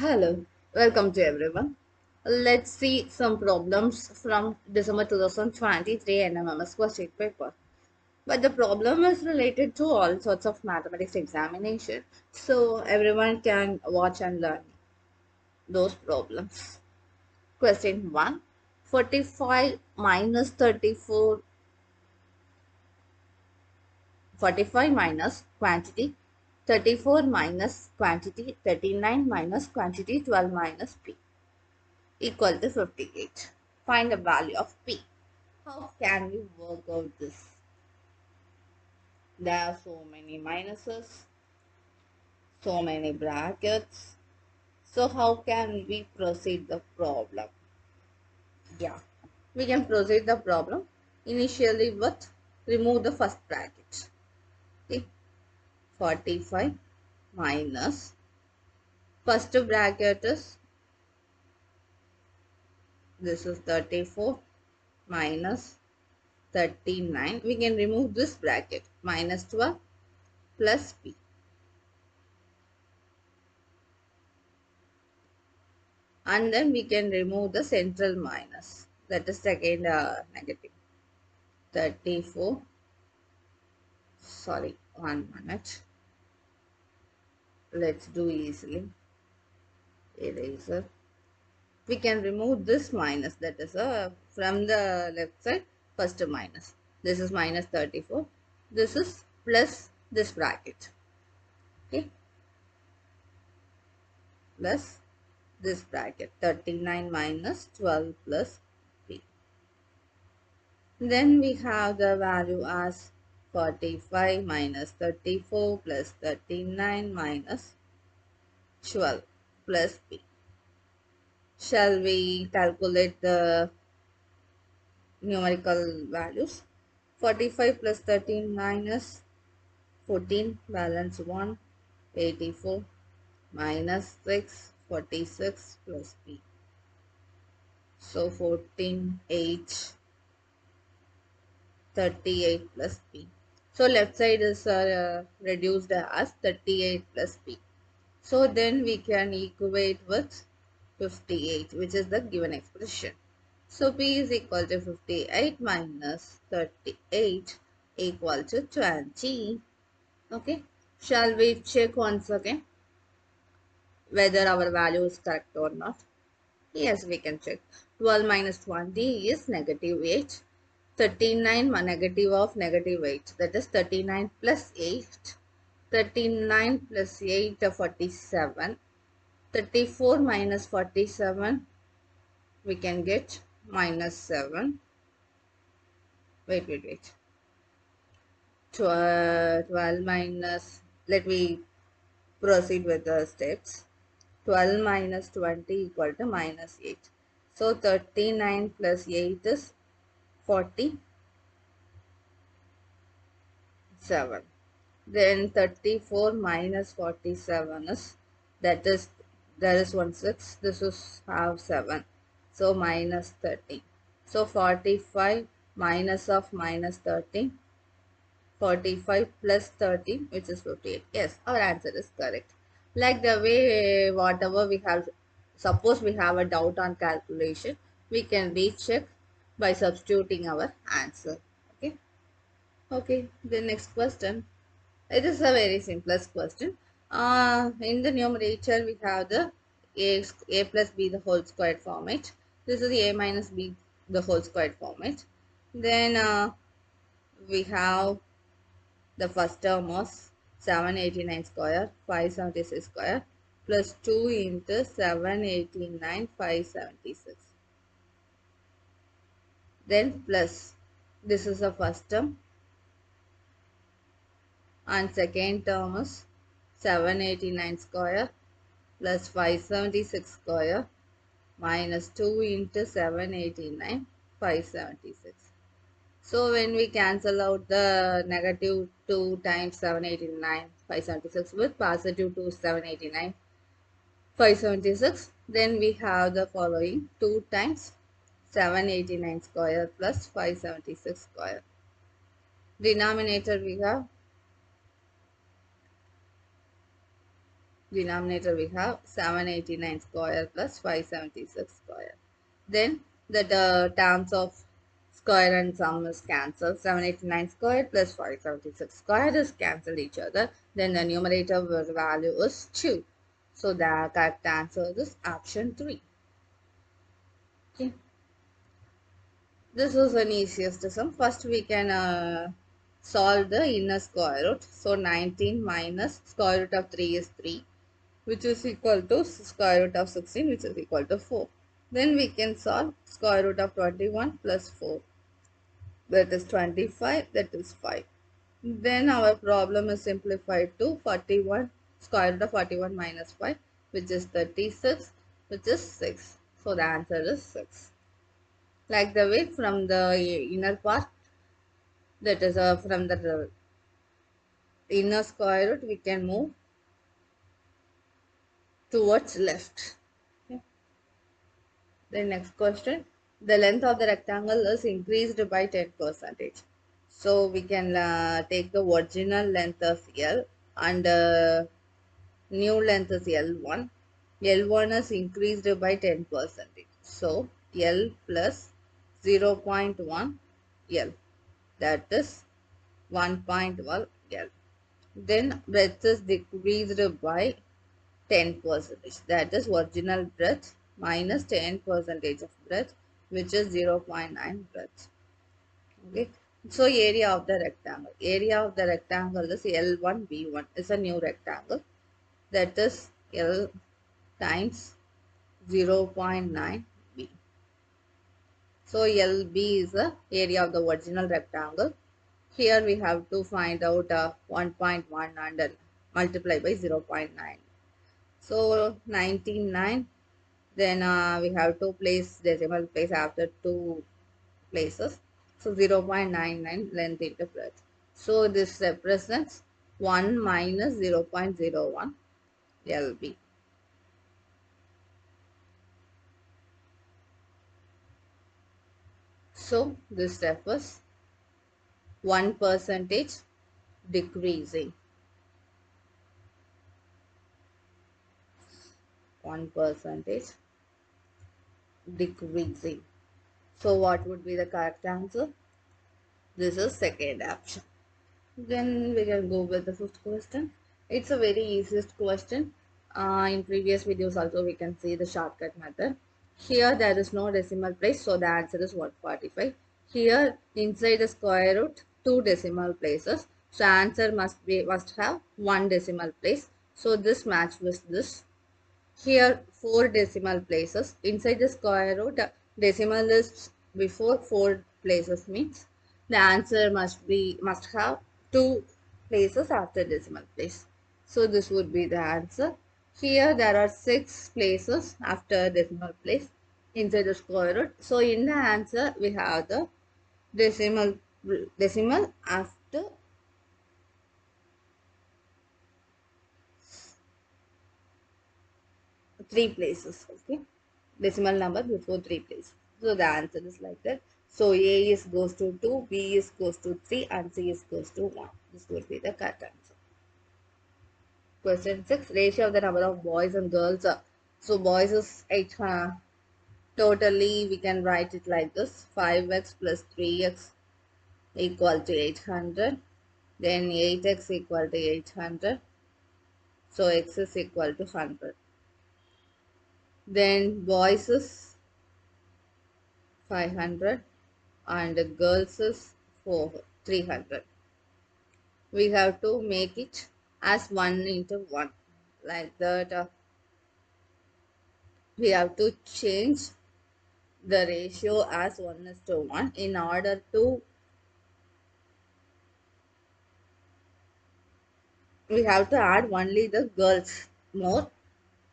Hello, welcome to everyone. Let's see some problems from December 2023 NMMS question paper. But the problem is related to all sorts of mathematics examination, so everyone can watch and learn those problems. Question 1. 45 minus 34, 45 minus quantity 34 minus quantity 39 minus quantity 12 minus p equal to 58. Find the value of P. How can we work out this? There are so many minuses, so many brackets. So how can we proceed the problem? Yeah, we can proceed the problem initially with remove the first bracket. Okay, 45 minus first bracket is this is 34 minus 39. We can remove this bracket minus 12 plus P. And then we can remove the central minus, that is second negative. 34, sorry, 1 minute, let's do easily. Eraser, we can remove this minus, that is from the left side first minus. This is minus 34, this is plus this bracket. Okay, plus this bracket 39 minus 12 plus P. Then we have the value as 45 minus 34 plus 39 minus 12 plus P. Shall we calculate the numerical values? 45 plus 39 is 14, balance 1, 84 minus 6, 46 plus P. So 14, 8, 38 plus P. So left side is reduced as 38 plus P. So then we can equate with 58, which is the given expression. So P is equal to 58 minus 38 equal to 20. Okay. Shall we check once again whether our value is correct or not? Yes, we can check. 12 minus 20 is negative 8. 39 negative of negative 8, that is 39 plus 8. 39 plus 8 47. 34 minus 47, we can get minus 7. Wait. 12 minus, let me proceed with the steps. 12 minus 20 equal to minus 8. So 39 plus 8 is 47. Then 34 minus 47 is, that is, there is 1 6, this is half 7, so minus 13. So 45 minus of minus 13, 45 plus 13, which is 58. Yes, our answer is correct. Like the way whatever we have, suppose we have a doubt on calculation, we can recheck by substituting our answer. Okay. Okay, the next question. It is a very simplest question. In the numerator, we have the a plus b the whole squared format. This is the a minus b the whole squared format. Then we have the first term was 789 square, 576 square plus 2 into 789, 576. Then plus, this is the first term, and second term is 789 square plus 576 square minus 2 into 789, 576. So when we cancel out the negative 2 times 789, 576 with positive 2, 789, 576, then we have the following 2 times 789 square plus 576 square. Denominator we have Denominator we have 789 square plus 576 square. Then the terms of square and sum is cancelled. 789 square plus 576 square is cancelled each other. Then the numerator value is 2. So the correct answer is option 3. Okay. This was an easiest sum. First we can solve the inner square root. So 19 minus square root of 3 is 3, which is equal to square root of 16, which is equal to 4. Then we can solve square root of 21 plus 4, that is 25, that is 5. Then our problem is simplified to 41, square root of 41 minus 5, which is 36, which is 6. So the answer is 6. Like the way from the inner part, that is from the inner square root, we can move towards left. Okay. The next question, the length of the rectangle is increased by 10%. So we can take the original length as L and new length is L1. L1 is increased by 10%. So L plus 0.1 L, that is 1.1 L. Then breadth is decreased by 10%. That is original breadth minus 10% of breadth, which is 0.9 breadth. Okay. So area of the rectangle. Area of the rectangle is L1B1. It's a new rectangle. That is L times 0.9 B. So LB is the area of the original rectangle. Here we have to find out 1.1 and multiply by 0.9. So 99. Then we have to place decimal place after two places. So 0.99 length into breadth. So this represents 1 minus 0.01 LB. So this refers 1% decreasing. 1% decreasing. So what would be the correct answer? This is second option. Then we can go with the fifth question. It's a very easiest question. In previous videos also we can see the shortcut method. Here there is no decimal place, so the answer is 145. Here inside the square root, two decimal places. So answer must have one decimal place. So this match with this. Here four decimal places. Inside the square root, decimal is before four places means the answer must have two places after decimal place. So this would be the answer. Here there are six places after decimal place inside the square root. So in the answer we have the decimal decimal after three places. Okay, decimal number before three places. So the answer is like that. So A is goes to 2, B is goes to 3, and C is goes to 1. This would be the correct answer. Question 6, ratio of the number of boys and girls. So boys is 8. Totally we can write it like this: 5x plus 3x equal to 800. Then 8x equal to 800. So x is equal to 100. Then boys is 500 and girls is 300. We have to make it as 1 into 1, like that. We have to change the ratio as 1 is to 1 in order to, we have to add only the girls more,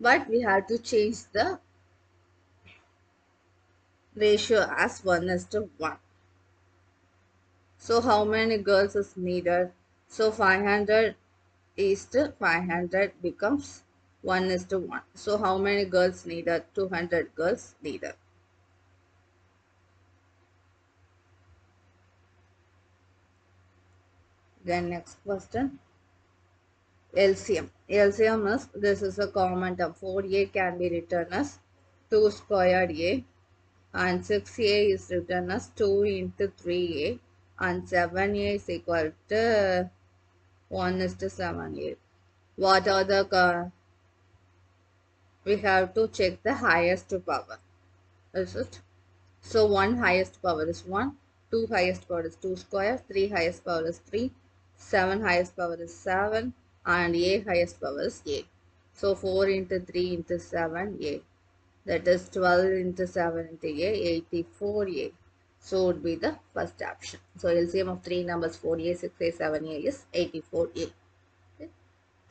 but we have to change the ratio as 1 is to 1. So how many girls is needed? So 500 is to 500 becomes 1 is to 1. So how many girls needed? 200 girls needed. Then next question. LCM. LCM is, this is a common term. 4a can be written as 2 squared a, and 6a is written as 2 into 3a, and 7a is equal to 1 is to 7a. What are the, we have to check the highest power. Is it? So 1 highest power is 1, 2 highest power is 2 square, 3 highest power is 3, 7 highest power is 7, and a highest power is a. So 4 into 3 into 7, a. That is 12 into 7 into a, 84a. So would be the first option. So LCM of three numbers 4a, 6a, 7a is 84a.